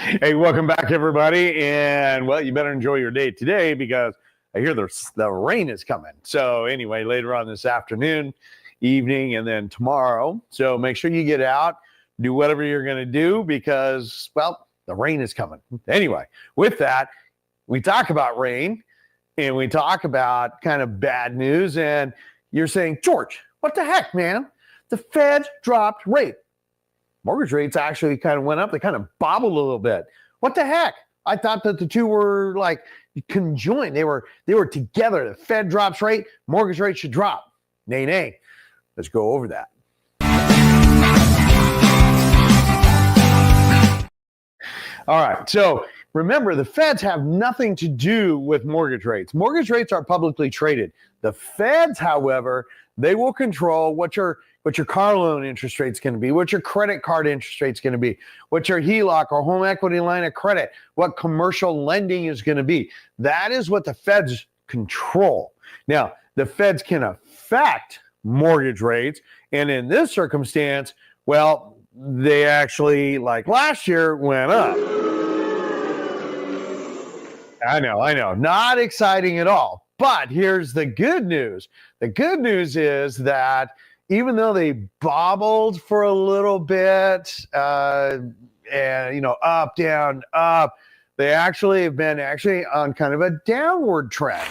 Hey, welcome back, everybody. And, well, you better enjoy your day today because I hear the rain is coming. So, anyway, later on this afternoon, evening, and then tomorrow. So, make sure you get out, do whatever you're going to do because, well, the rain is coming. Anyway, with that, we talk about rain and we talk about kind of bad news. And you're saying, George, what the heck, man? The Fed dropped rate. Mortgage rates actually kind of went up. They kind of bobbled a little bit. What the heck? I thought that the two were like conjoined. They were together. The Fed drops rate, mortgage rate should drop. Nay, nay. Let's go over that. All right. So remember, the Feds have nothing to do with mortgage rates. Mortgage rates are publicly traded. The Feds, however, they will control what your car loan interest rate's going to be, what your credit card interest rate's going to be, what your HELOC or home equity line of credit, what commercial lending is going to be. That is what the Feds control. Now, the Feds can affect mortgage rates, and in this circumstance, well, they actually, like last year, went up. I know. Not exciting at all. But here's the good news. The good news is that even though they bobbled for a little bit, and up, down, up, they actually have been on kind of a downward trend.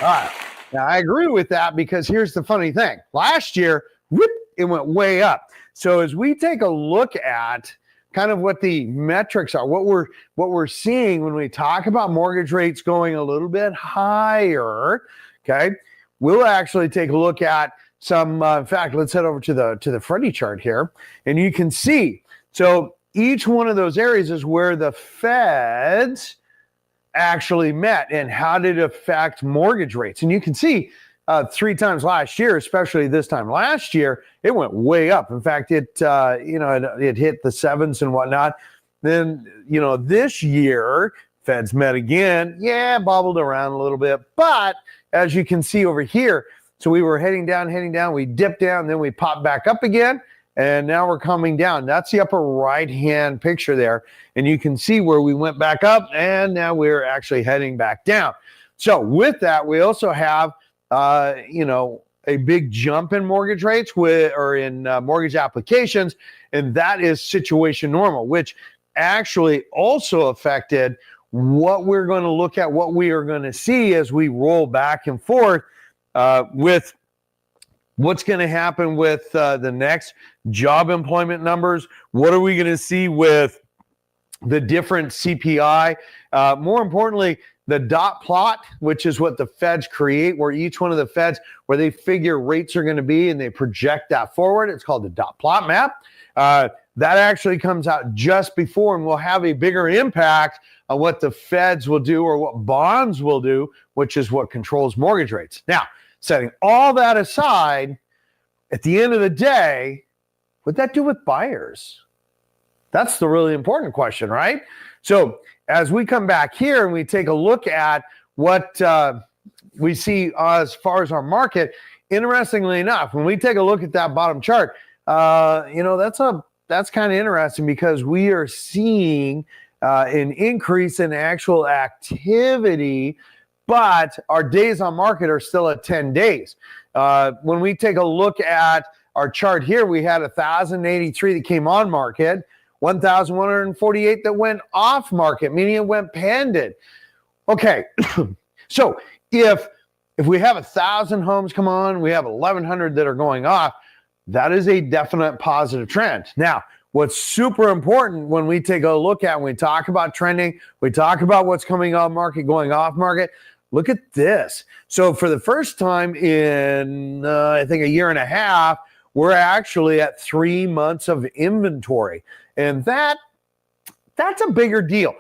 All right. Now I agree with that because here's the funny thing. Last year, whoop, it went way up. So as we take a look at kind of what the metrics are, what we're seeing when we talk about mortgage rates going a little bit higher, okay? We'll actually take a look at some, in fact, let's head over to the Freddie chart here, and you can see, so each one of those areas is where the Feds actually met and how did it affect mortgage rates. And you can see 3 times last year, especially this time last year, it went way up. In fact, it hit the 7s and whatnot. Then, this year, Feds met again. Yeah, bobbled around a little bit, but as you can see over here, so we were heading down, we dipped down, then we popped back up again, and now we're coming down. That's the upper right-hand picture there, and you can see where we went back up, and now we're actually heading back down. So with that, we also have, a big jump in mortgage rates in mortgage applications, and that is situation normal, which actually also affected what we're going to look at, what we are going to see as we roll back and forth with what's going to happen with the next job employment numbers. What are we going to see with the different CPI? More importantly, the dot plot, which is what the Feds create, where each one of the Feds, where they figure rates are going to be and they project that forward. It's called the dot plot map. That actually comes out just before and will have a bigger impact on what the Feds will do or what bonds will do, which is what controls mortgage rates. Now, setting all that aside, at the end of the day, what'd that do with buyers? That's the really important question, right? So as we come back here and we take a look at what we see as far as our market, interestingly enough, when we take a look at that bottom chart, that's kind of interesting because we are seeing an increase in actual activity, but our days on market are still at 10 days. When we take a look at our chart here, we had 1,083 that came on market, 1,148 that went off market, meaning it went pended. Okay, so if we have 1,000 homes come on, we have 1,100 that are going off, that is a definite positive trend. Now, what's super important when we take a look at, when we talk about trending, we talk about what's coming on market, going off market, look at this. So for the first time in, I think, a year and a half, we're actually at 3 months of inventory. And that's a bigger deal.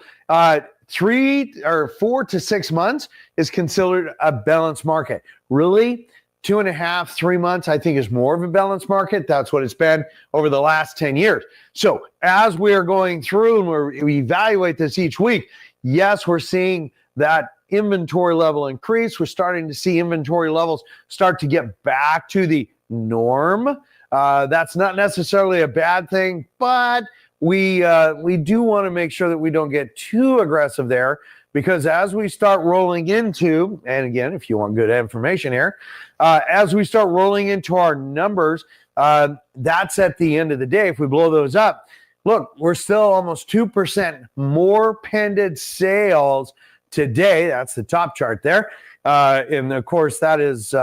3 or 4 to 6 months is considered a balanced market. Really, 2.5, 3 months, I think, is more of a balanced market. That's what it's been over the last 10 years. So as we are going through and we evaluate this each week, yes, we're seeing that inventory level increase. We're starting to see inventory levels start to get back to the norm. That's not necessarily a bad thing, but we do want to make sure that we don't get too aggressive there, because as we start rolling into, and again, if you want good information here, as we start rolling into our numbers, that's at the end of the day. If we blow those up, look, we're still almost 2% more pended sales today. That's the top chart there. And of course, that is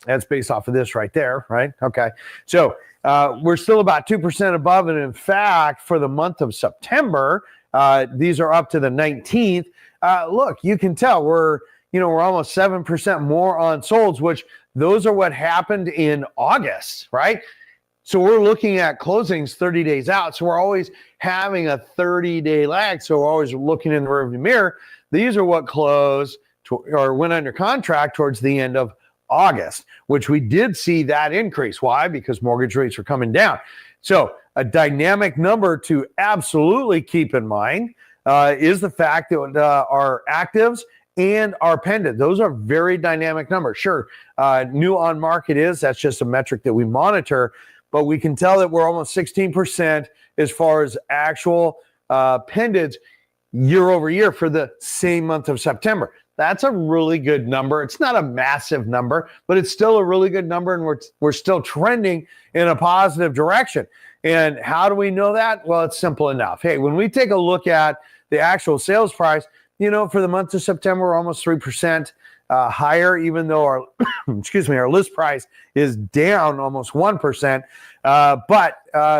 that's based off of this right there, right? Okay. So we're still about 2% above. And in fact, for the month of September, these are up to the 19th. Look, you can tell we're almost 7% more on solds, which those are what happened in August, right? So we're looking at closings 30 days out. So we're always having a 30-day lag. So we're always looking in the rearview mirror. These are what closed or went under contract towards the end of August, which we did see that increase. Why? Because mortgage rates are coming down. So a dynamic number to absolutely keep in mind is the fact that our actives and our pendant, those are very dynamic numbers. Sure, new on market that's just a metric that we monitor, but we can tell that we're almost 16% as far as actual pendants year over year for the same month of September. That's a really good number. It's not a massive number, but it's still a really good number, and we're still trending in a positive direction. And how do we know that? Well, it's simple enough. Hey, when we take a look at the actual sales price, for the month of September, we're almost 3% higher, even though our our list price is down almost 1%, but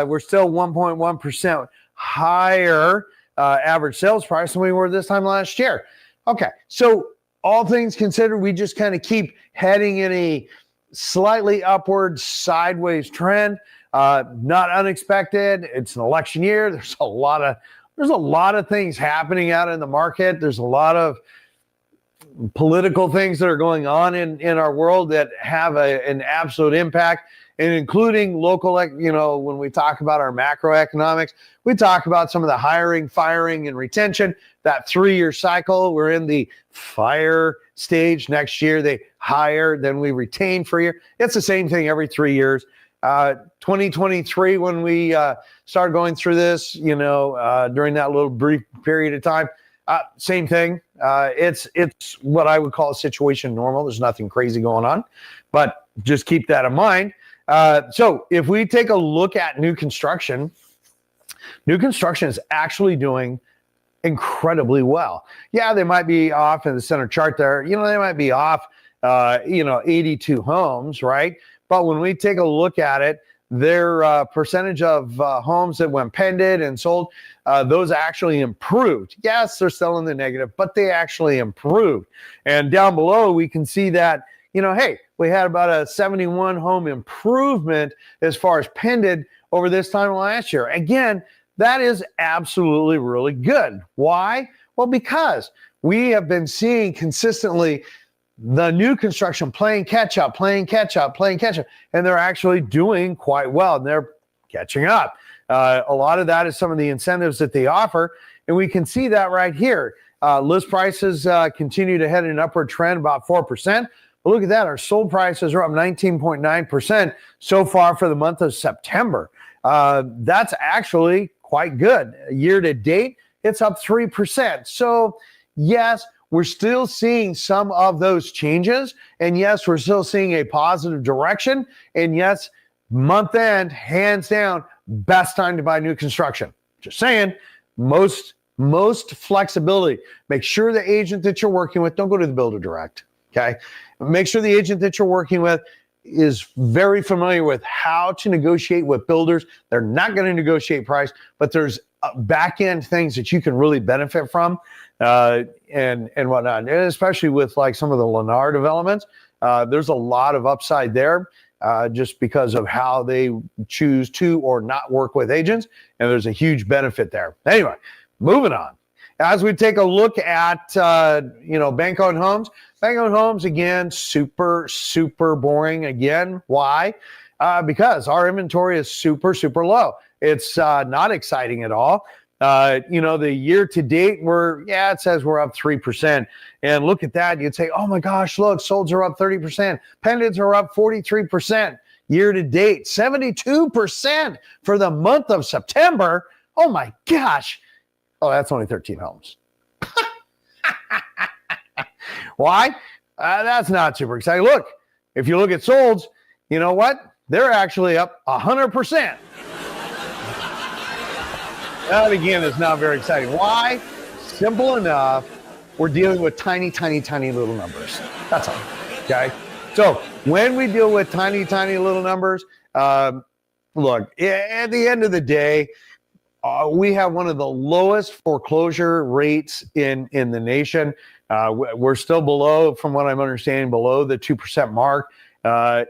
we're still 1.1% higher average sales price than we were this time last year. Okay, so all things considered, we just kind of keep heading in a slightly upward sideways trend. Not unexpected. It's an election year. There's a lot of things happening out in the market. There's a lot of political things that are going on in our world that have an absolute impact, and including local, when we talk about our macroeconomics, we talk about some of the hiring, firing, and retention, that 3-year cycle. We're in the fire stage. Next year, they hire, then we retain for a year. It's the same thing every 3 years. 2023, when we started going through this, during that little brief period of time, same thing. It's what I would call a situation normal. There's nothing crazy going on, but just keep that in mind. So if we take a look at new construction is actually doing incredibly well. Yeah, they might be off in the center chart there. They might be off, 82 homes, right? But when we take a look at it, their percentage of homes that went pended and sold, those actually improved. Yes, they're still in the negative, but they actually improved. And down below, we can see that, hey, we had about a 71 home improvement as far as pended over this time last year. Again, that is absolutely really good. Why? Well, because we have been seeing consistently the new construction playing catch up, and they're actually doing quite well, and they're catching up. A lot of that is some of the incentives that they offer, and we can see that right here. List prices continue to head in an upward trend, about 4%. But look at that, our sold prices are up 19.9% so far for the month of September. That's actually quite good. Year to date, it's up 3%. So yes, we're still seeing some of those changes. And yes, we're still seeing a positive direction. And yes, month end, hands down, best time to buy new construction. Just saying, most flexibility. Make sure the agent that you're working with, don't go to the builder direct, okay? Make sure the agent that you're working with is very familiar with how to negotiate with builders. They're not going to negotiate price, but there's back end things that you can really benefit from. And whatnot, and especially with like some of the Lennar developments, there's a lot of upside there, just because of how they choose to or not work with agents, and there's a huge benefit there. Anyway, moving on. As we take a look at bank-owned homes, again, super boring again. Why? Because our inventory is super low. It's not exciting at all. The year to date, it says we're up 3%. And look at that. You'd say, oh my gosh, look, solds are up 30%. Pendants are up 43%. Year to date, 72% for the month of September. Oh my gosh. Oh, that's only 13 homes. Why? That's not super exciting. Look, if you look at solds, you know what? They're actually up 100%. That again is not very exciting. Why? Simple enough. We're dealing with tiny, tiny, tiny little numbers. That's all. Okay. So when we deal with tiny, tiny little numbers, look, at the end of the day, we have one of the lowest foreclosure rates in the nation. We're still below, from what I'm understanding, below the 2% mark.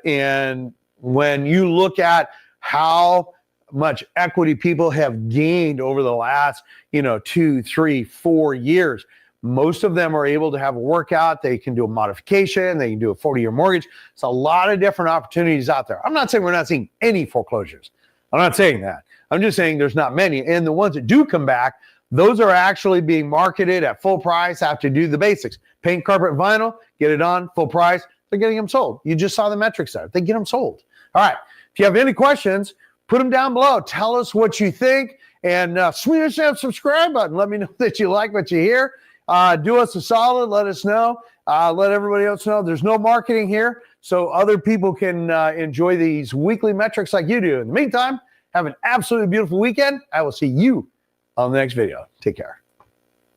And when you look at how much equity people have gained over the last, 2, 3, 4 years, most of them are able to have a workout. They can do a modification. They can do a 40-year mortgage. It's a lot of different opportunities out there. I'm not saying we're not seeing any foreclosures. I'm not saying that. I'm just saying there's not many. And the ones that do come back, those are actually being marketed at full price, have to do the basics. Paint, carpet, vinyl, get it on, full price. They're getting them sold. You just saw the metrics there. They get them sold. All right. If you have any questions, put them down below. Tell us what you think. And smash that subscribe button. Let me know that you like what you hear. Do us a solid. Let us know. Let everybody else know. There's no marketing here, so other people can enjoy these weekly metrics like you do. In the meantime, have an absolutely beautiful weekend. I will see you on the next video. Take care.